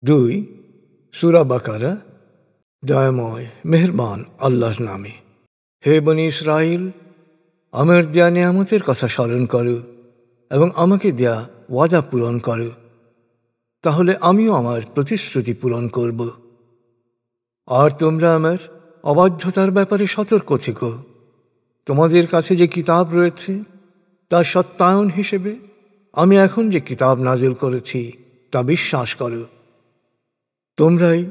2 সূরা বাকারা। দয়াময় মেহেরবান আল্লাহর নামে। হে বনী ইসরাইল, আমার দেয়া নিয়ামতের কথা স্মরণ করো এবং আমাকে দেয়া ওয়াদা পূরণ করো, তাহলে আমিও আমার প্রতিশ্রুতি পূরণ করব। আর তোমরা আমার অবাধ্যতার ব্যাপারে সতর্ক থেকো। তোমাদের কাছে যে কিতাব রয়েছে তার সত্যায়ন হিসেবে আমি এখন যে কিতাব নাজিল করেছি তা বিশ্বাস করো। তোমরাই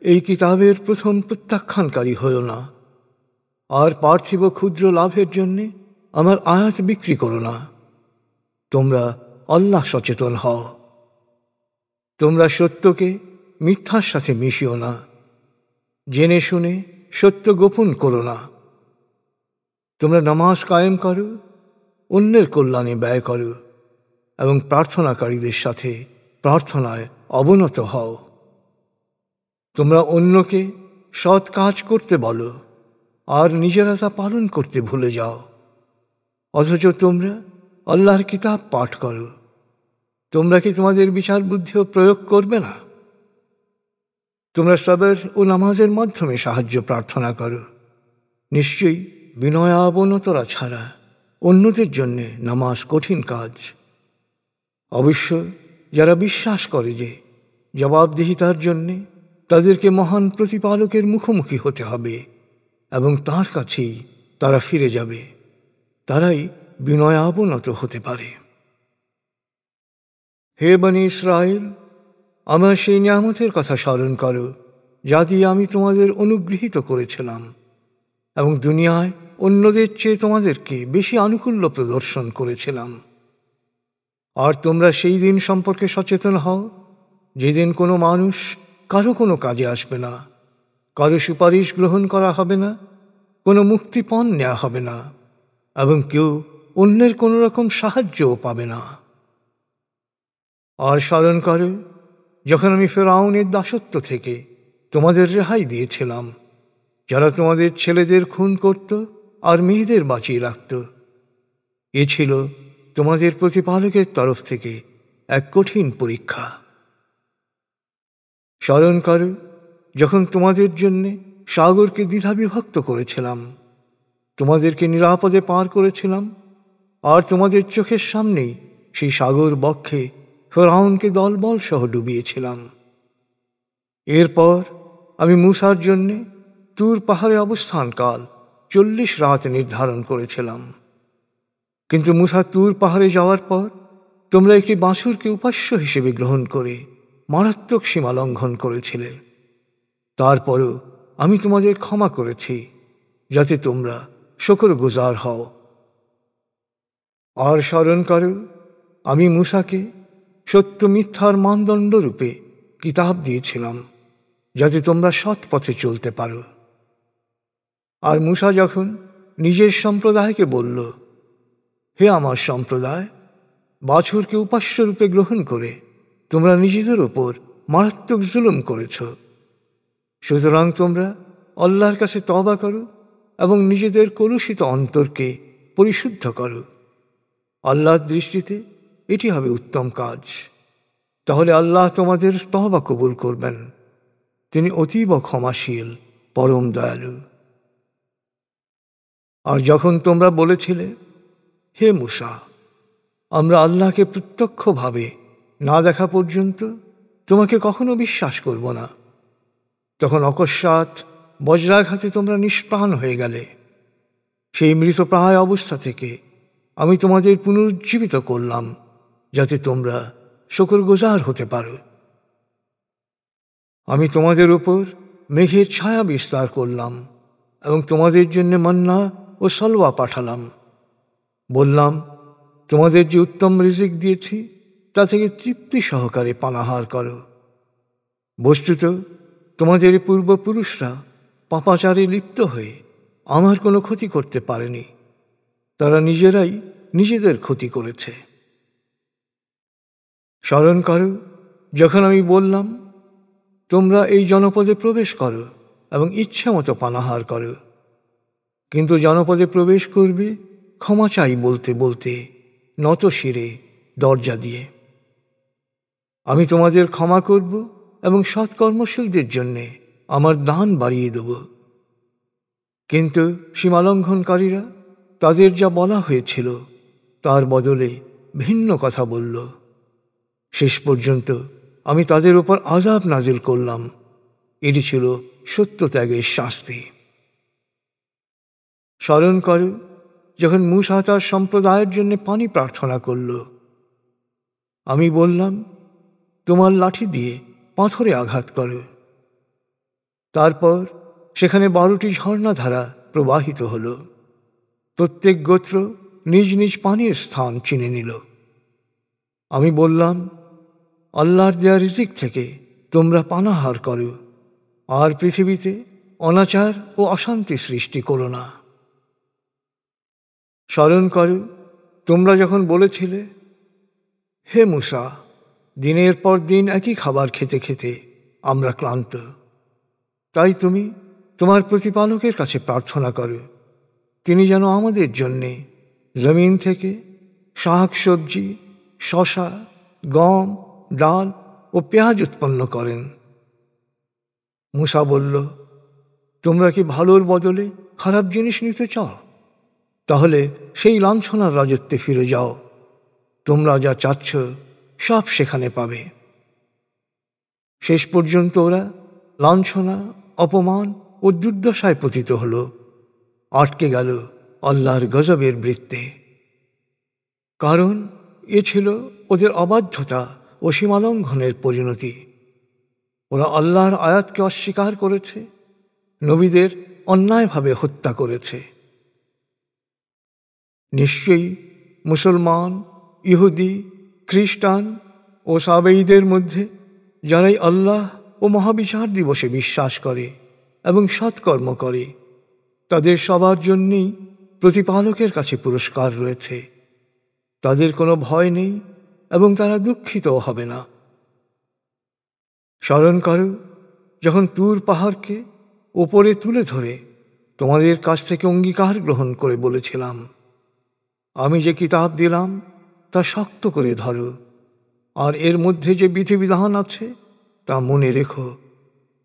এই কিতাবের প্রথম প্রত্যাখ্যানকারী হও না, আর পার্থিব ক্ষুদ্র লাভের জন্যে আমার আয়াত বিক্রি করো না। তোমরা আল্লাহ সচেতন হও। তোমরা সত্যকে মিথ্যার সাথে মিশিও না, জেনে শুনে সত্য গোপন করো না। তোমরা নামাজ কায়েম করো, অন্যের কল্যাণে ব্যয় করো এবং প্রার্থনাকারীদের সাথে প্রার্থনায় অবনত হও। তোমরা অন্যকে সৎ কাজ করতে বলো আর নিজেরা তা পালন করতে ভুলে যাও, অথচ তোমরা আল্লাহর কিতাব পাঠ করো। তোমরা কি তোমাদের বিচার বুদ্ধিও প্রয়োগ করবে না? তোমরা সবর ও নামাজের মাধ্যমে সাহায্য প্রার্থনা করো। নিশ্চয়ই বিনয়াবনতরা ছাড়া অন্যদের জন্য নামাজ কঠিন কাজ। অবশ্য যারা বিশ্বাস করে যে জবাবদিহিতার জন্যে তাদেরকে মহান প্রতিপালকের মুখোমুখি হতে হবে এবং তাঁর কাছেই তারা ফিরে যাবে, তারাই বিনয়াবনত হতে পারে। হে বনী ইসরাইল, আমার সেই নিয়ামতের কথা স্মরণ করো যা দিয়ে আমি তোমাদের অনুগৃহীত করেছিলাম এবং দুনিয়ায় অন্যদের চেয়ে তোমাদেরকে বেশি আনুকূল্য প্রদর্শন করেছিলাম। আর তোমরা সেই দিন সম্পর্কে সচেতন হও যেদিন কোনো মানুষ কারো কোনো কাজে আসবে না, কারো সুপারিশ গ্রহণ করা হবে না, কোনো মুক্তিপণ নেওয়া হবে না এবং কেউ অন্যের কোনো রকম সাহায্যও পাবে না। আর স্মরণ করো যখন আমি ফেরাউনের দাসত্ব থেকে তোমাদের রেহাই দিয়েছিলাম, যারা তোমাদের ছেলেদের খুন করত আর মেয়েদের বাঁচিয়ে রাখত। এ ছিল তোমাদের প্রতিপালকের তরফ থেকে এক কঠিন পরীক্ষা। স্মরণ করো যখন তোমাদের জন্যে সাগরকে দ্বিধাবিভক্ত করেছিলাম, তোমাদেরকে নিরাপদে পার করেছিলাম, আর তোমাদের চোখের সামনেই সেই সাগর বক্ষে ফেরাউনকে দলবল সহ ডুবিয়েছিলাম। এরপর আমি মূসার জন্যে তুর পাহাড়ে অবস্থানকাল 40 রাত নির্ধারণ করেছিলাম। কিন্তু মূসা তুর পাহাড়ে যাওয়ার পর তোমরা একটি বাছুরকে উপাস্য হিসেবে গ্রহণ করে মারাত্মক সীমা লঙ্ঘন করেছিলে। তারপরও আমি তোমাদের ক্ষমা করেছি যাতে তোমরা শুকরগুজার হও। আর স্মরণ করো আমি মূসাকে সত্য মিথ্যার মানদণ্ড রূপে কিতাব দিয়েছিলাম যাতে তোমরা সৎ পথে চলতে পারো। আর মূসা যখন নিজের সম্প্রদায়কে বলল, হে আমার সম্প্রদায়, বাছুরকে উপাস্য রূপে গ্রহণ করে তোমরা নিজেদের ওপর মারাত্মক জুলুম করেছ, সুতরাং তোমরা আল্লাহর কাছে তওবা করো এবং নিজেদের কলুষিত অন্তরকে পরিশুদ্ধ করো। আল্লাহর দৃষ্টিতে এটি হবে উত্তম কাজ। তাহলে আল্লাহ তোমাদের তওবা কবুল করবেন। তিনি অতীব ক্ষমাশীল, পরম দয়ালু। আর যখন তোমরা বলেছিলে, হে মূসা, আমরা আল্লাহকে প্রত্যক্ষভাবে না দেখা পর্যন্ত তোমাকে কখনো বিশ্বাস করব না, তখন অকস্মাৎ বজ্রাঘাতে তোমরা নিষ্প্রাণ হয়ে গেলে। সেই মৃতপ্রায় অবস্থা থেকে আমি তোমাদের পুনরুজ্জীবিত করলাম যাতে তোমরা শুকরগুজার হতে পারো। আমি তোমাদের উপর মেঘের ছায়া বিস্তার করলাম এবং তোমাদের জন্য মান্না ও সলওয়া পাঠালাম। বললাম, তোমাদের যে উত্তম রিজিক দিয়েছি তা থেকে তৃপ্তি সহকারে পানাহার করো। বস্তুত তোমাদের পূর্বপুরুষরা পাপাচারে লিপ্ত হয়ে আমার কোনো ক্ষতি করতে পারেনি, তারা নিজেরাই নিজেদের ক্ষতি করেছে। স্মরণ করো যখন আমি বললাম, তোমরা এই জনপদে প্রবেশ করো এবং ইচ্ছা মতো পানাহার করো, কিন্তু জনপদে প্রবেশ করবে ক্ষমা চাই বলতে বলতে নত শিরে দরজা দিয়ে। আমি তোমাদের ক্ষমা করব এবং সৎকর্মশীলদের জন্যে আমার দান বাড়িয়ে দেব। কিন্তু সীমালঙ্ঘনকারীরা তাদের যা বলা হয়েছিল তার বদলে ভিন্ন কথা বলল। শেষ পর্যন্ত আমি তাদের উপর আযাব নাজিল করলাম। এটি ছিল সত্যত্যাগের শাস্তি। স্মরণ করো যখন মূসা তার সম্প্রদায়ের জন্য পানি প্রার্থনা করল। আমি বললাম, তোমার লাঠি দিয়ে পাথরে আঘাত করো। তারপর সেখানে 12টি ঝর্ণাধারা প্রবাহিত হল। প্রত্যেক গোত্র নিজ নিজ পানির স্থান চিনে নিল। আমি বললাম, আল্লাহর দেয়া রিজিক থেকে তোমরা পানাহার করো, আর পৃথিবীতে অনাচার ও অশান্তি সৃষ্টি করো না। স্মরণ করো তোমরা যখন বলেছিলে, হে মূসা, দিনের পর দিন একই খাবার খেতে খেতে আমরা ক্লান্ত, তাই তুমি তোমার প্রতিপালকের কাছে প্রার্থনা করো, তিনি যেন আমাদের জন্যে জমিন থেকে শাক সবজি, শসা, গম, ডাল ও পেঁয়াজ উৎপন্ন করেন। মূসা বলল, তোমরা কি ভালোর বদলে খারাপ জিনিস নিতে চাও? তাহলে সেই লাঞ্ছনার রাজত্বে ফিরে যাও। তোমরা যা চাচ্ছ সব সেখানে পাবে। শেষ পর্যন্ত ওরা লাঞ্ছনা, অপমান ও দুর্দশায় পতিত হল, আটকে গেল আল্লাহর গজবের বৃত্তে। কারণ এ ছিল ওদের অবাধ্যতা ও সীমালঙ্ঘনের পরিণতি। ওরা আল্লাহর আয়াতকে অস্বীকার করেছে, নবীদের অন্যায়ভাবে হত্যা করেছে। নিশ্চয়ই মুসলমান, ইহুদি, খ্রিস্টান ও সাবেঈদের মধ্যে যারাই আল্লাহ ও মহাবিচার দিবসে বিশ্বাস করে এবং সৎকর্ম করে, তাদের সবার জন্যেই প্রতিপালকের কাছে পুরস্কার রয়েছে। তাদের কোনো ভয় নেই এবং তারা দুঃখিতও হবে না। স্মরণ করো যখন তুর পাহাড়কে ওপরে তুলে ধরে তোমাদের কাছ থেকে অঙ্গীকার গ্রহণ করে বলেছিলাম, আমি যে কিতাব দিলাম তা শক্ত করে ধরো, আর এর মধ্যে যে বিধিবিধান আছে তা মনে রেখো,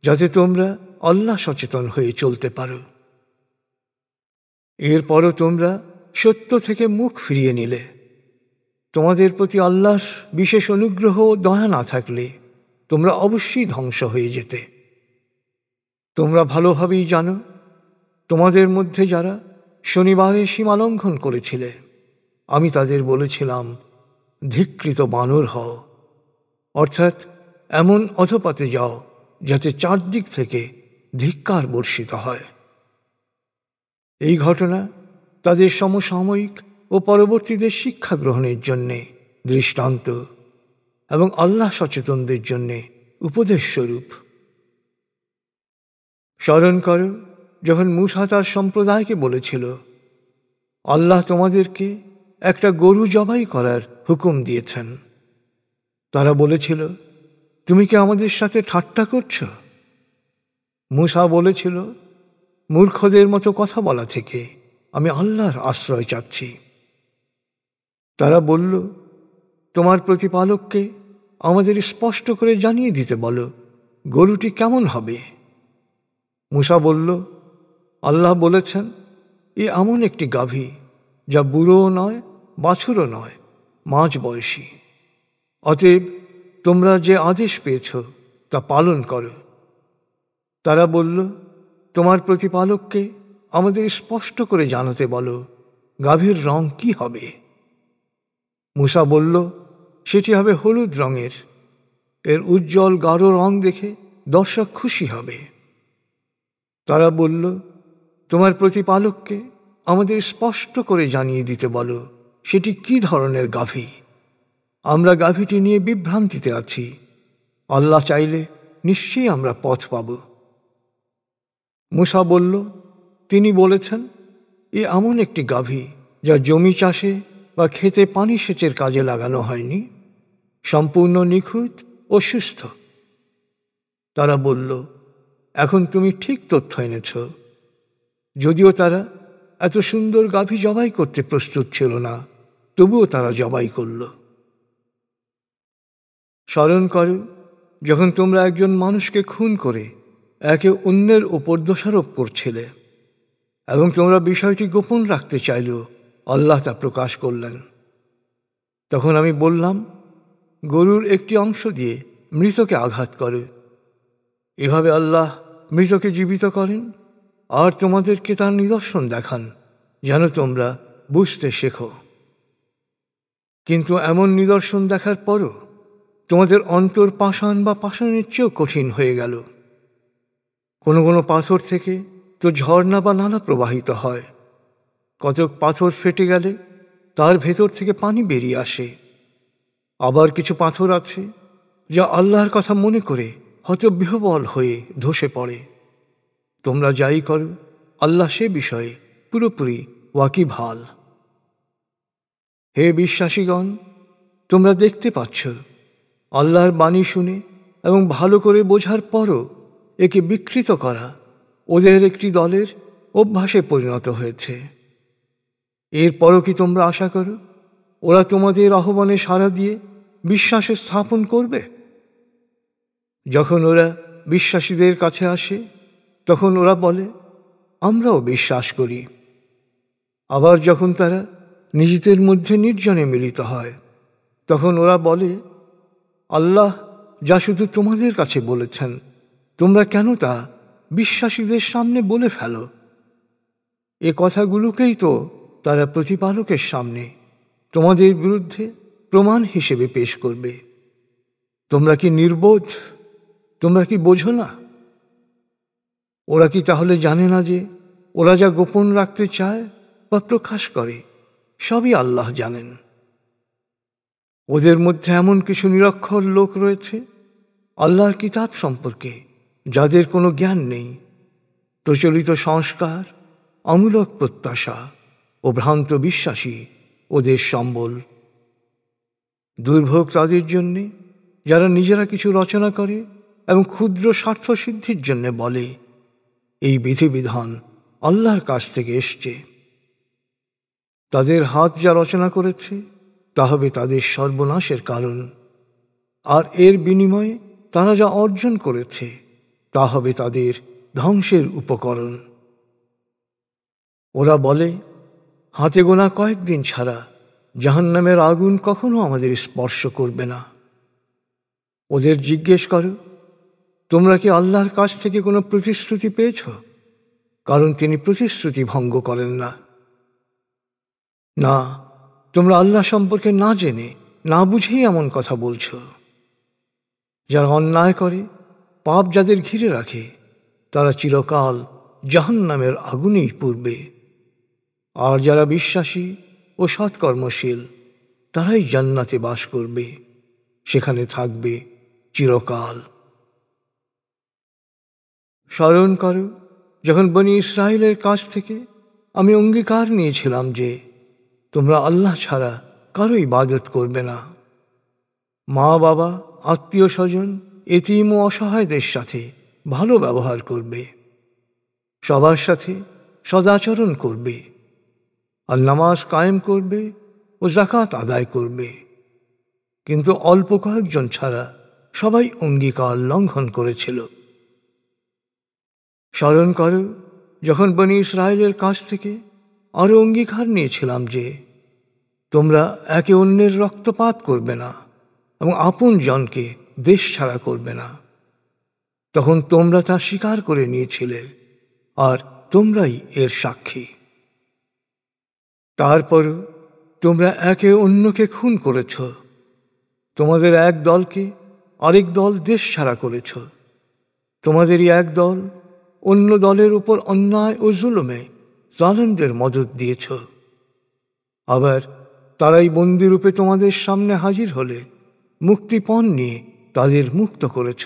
যাতে তোমরা আল্লাহ সচেতন হয়ে চলতে পারো। এরপরও তোমরা সত্য থেকে মুখ ফিরিয়ে নিলে। তোমাদের প্রতি আল্লাহর বিশেষ অনুগ্রহ ও দয়া না থাকলে তোমরা অবশ্যই ধ্বংস হয়ে যেতে। তোমরা ভালোভাবেই জানো, তোমাদের মধ্যে যারা শনিবারে সীমালঙ্ঘন করেছিলে, আমি তাদের বলেছিলাম, ধিক্কৃত বানর হও, অর্থাৎ এমন অধপাতে যাও যাতে চারদিক থেকে ধিক্কার বর্ষিত হয়। এই ঘটনা তাদের সমসাময়িক ও পরবর্তীদের শিক্ষা গ্রহণের জন্যে দৃষ্টান্ত এবং আল্লাহ সচেতনদের জন্যে উপদেশ স্বরূপ। স্মরণ করো যখন মূসা তার সম্প্রদায়কে বলেছিল, আল্লাহ তোমাদেরকে একটা গরু জবাই করার হুকুম দিয়েছেন। তারা বলেছিল, তুমি কি আমাদের সাথে ঠাট্টা করছ? মূসা বলেছিল, মূর্খদের মতো কথা বলা থেকে আমি আল্লাহর আশ্রয় চাচ্ছি। তারা বলল, তোমার প্রতিপালককে আমাদের স্পষ্ট করে জানিয়ে দিতে বলো, গরুটি কেমন হবে। মূসা বলল, আল্লাহ বলেছেন, এ এমন একটি গাভী যা বুড়োও নয়, বাছুরও নয়, মাঝ বয়সী। অতএব তোমরা যে আদেশ পেয়েছ তা পালন করো। তারা বলল, তোমার প্রতিপালককে আমাদের স্পষ্ট করে জানাতে বলো, গাভীর রং কি হবে। মূসা বলল, সেটি হবে হলুদ রঙের। এর উজ্জ্বল গাঢ় রং দেখে দর্শক খুশি হবে। তারা বলল, তোমার প্রতিপালককে আমাদের স্পষ্ট করে জানিয়ে দিতে বলো, সেটি কি ধরনের গাভী। আমরা গাভীটি নিয়ে বিভ্রান্তিতে আছি। আল্লাহ চাইলে নিশ্চয়ই আমরা পথ পাব। মূসা বলল, তিনি বলেছেন, এ এমন একটি গাভী যা জমি চাষে বা খেতে পানি সেচের কাজে লাগানো হয়নি, সম্পূর্ণ নিখুঁত ও সুস্থ। তারা বলল, এখন তুমি ঠিক তথ্য এনেছ। যদিও তারা এত সুন্দর গাভী জবাই করতে প্রস্তুত ছিল না, তবুও তারা জবাই করল। স্মরণ করো যখন তোমরা একজন মানুষকে খুন করে একে অন্যের ওপর দোষারোপ করছিলে এবং তোমরা বিষয়টি গোপন রাখতে চাইলেও আল্লাহ তা প্রকাশ করলেন। তখন আমি বললাম, গরুর একটি অংশ দিয়ে মৃতকে আঘাত করে। এভাবে আল্লাহ মৃতকে জীবিত করেন আর তোমাদেরকে তার নিদর্শন দেখান, যেন তোমরা বুঝতে শেখো। কিন্তু এমন নিদর্শন দেখার পরও তোমাদের অন্তর পাষাণ বা পাষাণের চেয়েও কঠিন হয়ে গেল। কোনো কোনো পাথর থেকে তো ঝর্ণা বা নালা প্রবাহিত হয়। কতক পাথর ফেটে গেলে তার ভেতর থেকে পানি বেরিয়ে আসে। আবার কিছু পাথর আছে যা আল্লাহর কথা মনে করে হতবিহ্বল হয়ে ধসে পড়ে। তোমরা যাই করো, আল্লাহ সে বিষয়ে পুরোপুরি ওয়াকিবহাল। হে বিশ্বাসীগণ, তোমরা দেখতে পাচ্ছ আল্লাহর বাণী শুনে এবং ভালো করে বোঝার পরও একে বিকৃত করা ওদের একটি দলের অভ্যাসে পরিণত হয়েছে। এরপরও কি তোমরা আশা করো ওরা তোমাদের আহ্বানে সাড়া দিয়ে বিশ্বাসে স্থাপন করবে? যখন ওরা বিশ্বাসীদের কাছে আসে তখন ওরা বলে, আমরাও বিশ্বাস করি। আবার যখন তারা নিজেদের মধ্যে নির্জনে মিলিত হয় তখন ওরা বলে, আল্লাহ যা শুধু তোমাদের কাছে বলেছেন তোমরা কেন তা বিশ্বাসীদের সামনে বলে ফেলো? এ কথাগুলোকেই তো তারা প্রতিপালকের সামনে তোমাদের বিরুদ্ধে প্রমাণ হিসেবে পেশ করবে। তোমরা কি নির্বোধ? তোমরা কি বোঝো না? ওরা কি তাহলে জানে না যে ওরা যা গোপন রাখতে চায় বা প্রকাশ করে সবই আল্লাহ জানেন? ওদের মধ্যে এমন কিছু নিরক্ষর লোক রয়েছে আল্লাহর কিতাব সম্পর্কে যাদের কোনো জ্ঞান নেই। প্রচলিত সংস্কার, অমূলক প্রত্যাশা ও ভ্রান্ত বিশ্বাসী ওদের সম্বল। দুর্ভোগ তাদের জন্যে যারা নিজেরা কিছু রচনা করে এবং ক্ষুদ্র স্বার্থ সিদ্ধির জন্য বলে, এই বিধিবিধান আল্লাহর কাছ থেকে এসছে। তাদের হাত যা রচনা করেছে তা হবে তাদের সর্বনাশের কারণ, আর এর বিনিময়ে তারা যা অর্জন করেছে তা হবে তাদের ধ্বংসের উপকরণ। ওরা বলে, হাতে গোনা কয়েকদিন ছাড়া জাহান্নামের আগুন কখনো আমাদের স্পর্শ করবে না। ওদের জিজ্ঞেস করো, তোমরা কি আল্লাহর কাছ থেকে কোনো প্রতিশ্রুতি পেয়েছ? কারণ তিনি প্রতিশ্রুতি ভঙ্গ করেন না। না, তোমরা আল্লাহ সম্পর্কে না জেনে না বুঝেই এমন কথা বলছ। যারা অন্যায় করে, পাপ যাদের ঘিরে রাখে, তারা চিরকাল জাহান্নামের আগুনেই পুড়বে। আর যারা বিশ্বাসী ও সৎকর্মশীল তারাই জান্নাতে বাস করবে, সেখানে থাকবে চিরকাল। স্মরণ করো যখন বনী ইসরায়েলের কাছ থেকে আমি অঙ্গীকার নিয়েছিলাম যে তোমরা আল্লাহ ছাড়া কারো ইবাদত করবে না। মা বাবা, আত্মীয় স্বজন, এতিম ও অসহায়দের সাথে ভালো ব্যবহার করবে, সবার সাথে সদাচরণ করবে, আর নামাজ কায়েম করবে ও যাকাত আদায় করবে। কিন্তু অল্প কয়েকজন ছাড়া সবাই অঙ্গীকার লঙ্ঘন করেছিল। স্মরণ করো যখন বনী ইসরায়েলের কাছ থেকে আরও অঙ্গীকার নিয়েছিলাম যে তোমরা একে অন্যের রক্তপাত করবে না এবং আপন জনকে দেশ ছাড়া করবে না। তখন তোমরা তা স্বীকার করে নিয়েছিলে আর তোমরাই এর সাক্ষী। তারপরও তোমরা একে অন্যকে খুন করেছ, তোমাদের এক দলকে আরেক দল দেশ ছাড়া করেছ, তোমাদেরই এক দল অন্য দলের উপর অন্যায় ও জুলুমে জালেমদের মদদ দিয়েছ। আবার তারাই বন্দিরূপে তোমাদের সামনে হাজির হলে মুক্তিপণ নিয়ে তাদের মুক্ত করেছ,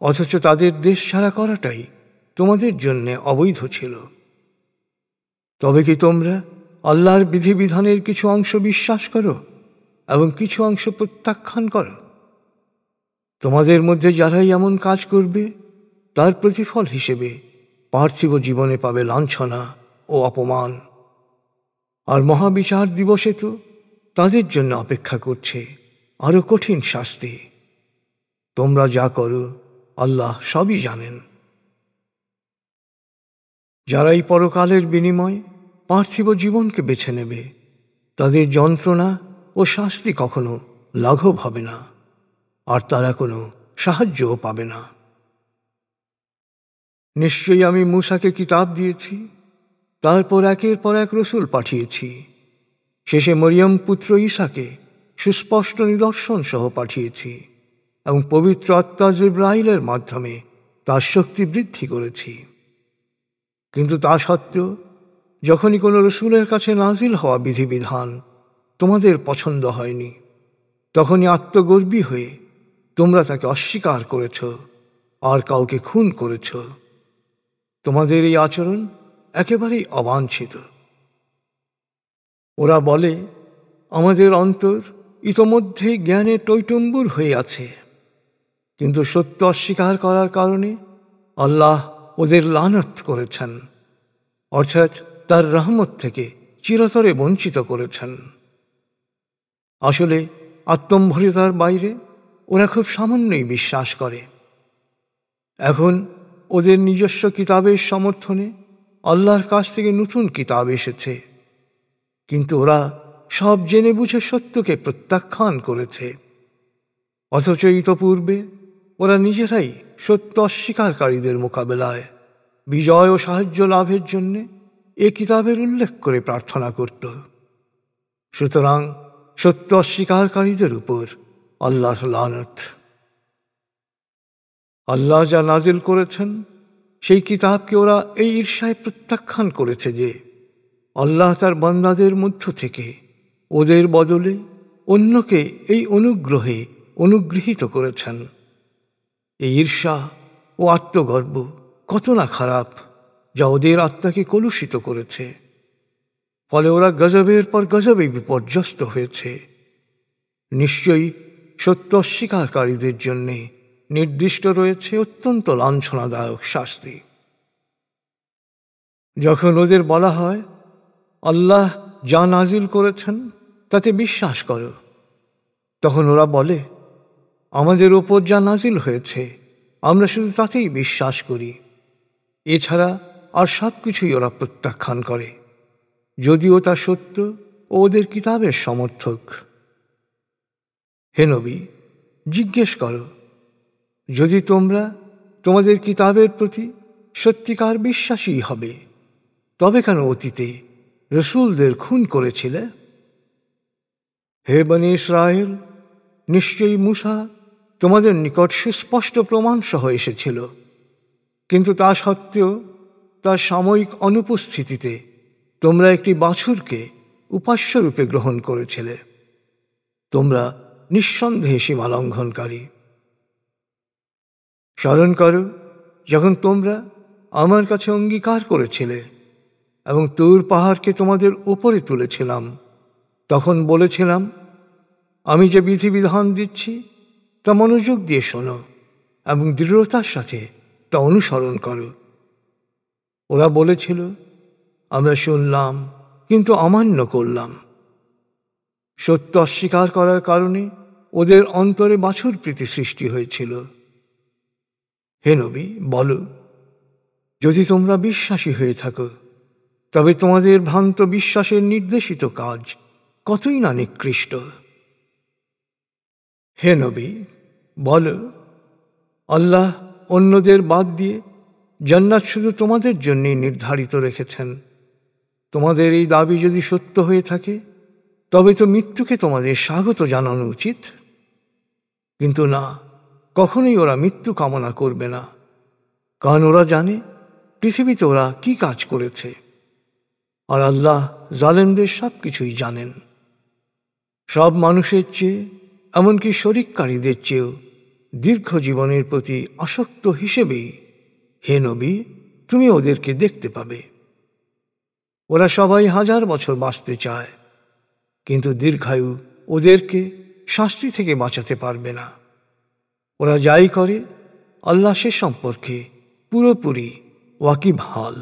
অথচ তাদের দেশ ছাড়া করাটাই তোমাদের জন্য অবৈধ ছিল। তবে কি তোমরা আল্লাহর বিধিবিধানের কিছু অংশ বিশ্বাস করো এবং কিছু অংশ প্রত্যাখ্যান করো? তোমাদের মধ্যে যারাই এমন কাজ করবে তার প্রতিফল হিসেবে পার্থিব জীবনে পাবে লাঞ্ছনা ও অপমান, আর মহাবিচার দিবসে তো তাদের জন্য অপেক্ষা করছে আরো কঠিন শাস্তি। তোমরা যা করো আল্লাহ সবই জানেন। যারা এই পরকালের বিনিময় পার্থিব জীবনকে বেছে নেবে, তাদের যন্ত্রণা ও শাস্তি কখনো লাঘব হবে না, আর তারা কোনো সাহায্যও পাবে না। নিশ্চয়ই আমি মূসাকে কিতাব দিয়েছি, তারপর একের পর এক রসুল পাঠিয়েছি। শেষে মরিয়ম পুত্র ঈসাকে সুস্পষ্ট নিদর্শন সহ পাঠিয়েছি এবং পবিত্র আত্মা জিবরাইলের মাধ্যমে তার শক্তি বৃদ্ধি করেছি। কিন্তু তা সত্ত্বেও যখনই কোনো রসুলের কাছে নাজিল হওয়া বিধিবিধান তোমাদের পছন্দ হয়নি, তখনই আত্মগর্বী হয়ে তোমরা তাকে অস্বীকার করেছ আর কাউকে খুন করেছ। তোমাদের এই আচরণ একেবারেই অবাঞ্ছিত। ওরা বলে, আমাদের অন্তর ইতোমধ্যেই জ্ঞানে টইটুম্বুর হয়ে আছে। কিন্তু সত্য অস্বীকার করার কারণে আল্লাহ ওদের লানত করেছেন, অর্থাৎ তার রহমত থেকে চিরতরে বঞ্চিত করেছেন। আসলে আত্মম্ভরিতার বাইরে ওরা খুব সামান্যই বিশ্বাস করে। এখন ওদের নিজস্ব কিতাবের সমর্থনে আল্লাহর কাছ থেকে নতুন কিতাব এসেছে, কিন্তু ওরা সব জেনে বুঝে সত্যকে প্রত্যাখ্যান করেছে। অথচ ইতপূর্বে ওরা নিজেরাই সত্য অস্বীকারীদের মোকাবেলায় বিজয় ও সাহায্য লাভের জন্যে এ কিতাবের উল্লেখ করে প্রার্থনা করত। সুতরাং সত্য অস্বীকারীদের উপর আল্লাহর লানত। আল্লাহ যা নাজিল করেছেন সেই কিতাবকে ওরা এই ঈর্ষায় প্রত্যাখ্যান করেছে যে আল্লাহ তার বান্দাদের মধ্য থেকে ওদের বদলে অন্যকে এই অনুগ্রহে অনুগৃহীত করেছেন। এই ঈর্ষা ও আত্মগর্ব কত না খারাপ, যা ওদের আত্মাকে কলুষিত করেছে। ফলে ওরা গজবের পর গজবে বিপর্যস্ত হয়েছে। নিশ্চয়ই সত্য অস্বীকারীদের জন্যে নির্দিষ্ট রয়েছে অত্যন্ত লাঞ্ছনাদায়ক শাস্তি। যখন ওদের বলা হয়, আল্লাহ যা নাজিল করেছেন তাতে বিশ্বাস করো, তখন ওরা বলে, আমাদের ওপর যা নাজিল হয়েছে আমরা শুধু তাতেই বিশ্বাস করি। এছাড়া আর সব কিছুই ওরা প্রত্যাখ্যান করে, যদিও তা সত্য ও ওদের কিতাবের সমর্থক। হে নবী, জিজ্ঞেস করো, যদি তোমরা তোমাদের কিতাবের প্রতি সত্যিকার বিশ্বাসী হবে, তবে কেন অতীতে রসুলদের খুন করেছিলে? হে বনী ইসরায়েল, নিশ্চয়ই মূসা তোমাদের নিকট সুস্পষ্ট প্রমাণ সহ এসেছিল, কিন্তু তা সত্ত্বেও তার সাময়িক অনুপস্থিতিতে তোমরা একটি বাছুরকে উপাস্যরূপে গ্রহণ করেছিলে। তোমরা নিঃসন্দেহে সীমা লঙ্ঘনকারী। স্মরণ করো যখন তোমরা আমার কাছে অঙ্গীকার করেছিলে এবং তুর পাহাড়কে তোমাদের উপরে তুলেছিলাম, তখন বলেছিলাম, আমি যে বিধিবিধান দিচ্ছি তা মনোযোগ দিয়ে শোনো এবং দৃঢ়তার সাথে তা অনুসরণ করো। ওরা বলেছিল, আমরা শুনলাম কিন্তু অমান্য করলাম। সত্য অস্বীকার করার কারণে ওদের অন্তরে বাছুর প্রীতি সৃষ্টি হয়েছিল। হে নবী, বলো, যদি তোমরা বিশ্বাসী হয়ে থাকো, তবে তোমাদের ভ্রান্ত বিশ্বাসের নির্দেশিত কাজ কতই না নিকৃষ্ট। হে নবী, বলো, আল্লাহ অন্যদের বাদ দিয়ে জান্নাত শুধু তোমাদের জন্যই নির্ধারিত রেখেছেন। তোমাদের এই দাবি যদি সত্য হয়ে থাকে, তবে তো মৃত্যুকে তোমাদের স্বাগত জানানো উচিত। কিন্তু না, কখনোই ওরা মৃত্যু কামনা করবে না, কারণ ওরা জানে পৃথিবীতে ওরা কি কাজ করেছে, আর আল্লাহ জালেমদের সব কিছুই জানেন। সব মানুষের চেয়ে, এমনকি শরিককারীদের চেয়েও দীর্ঘ জীবনের প্রতি আসক্ত হিসেবেই হে নবী তুমি ওদেরকে দেখতে পাবে। ওরা সবাই 1000 বছর বাঁচতে চায়, কিন্তু দীর্ঘায়ু ওদেরকে শাস্তি থেকে বাঁচাতে পারবে না। ওরা যাই করে আল্লাহ সে সম্পর্কে পুরোপুরি ওয়াকিবহাল।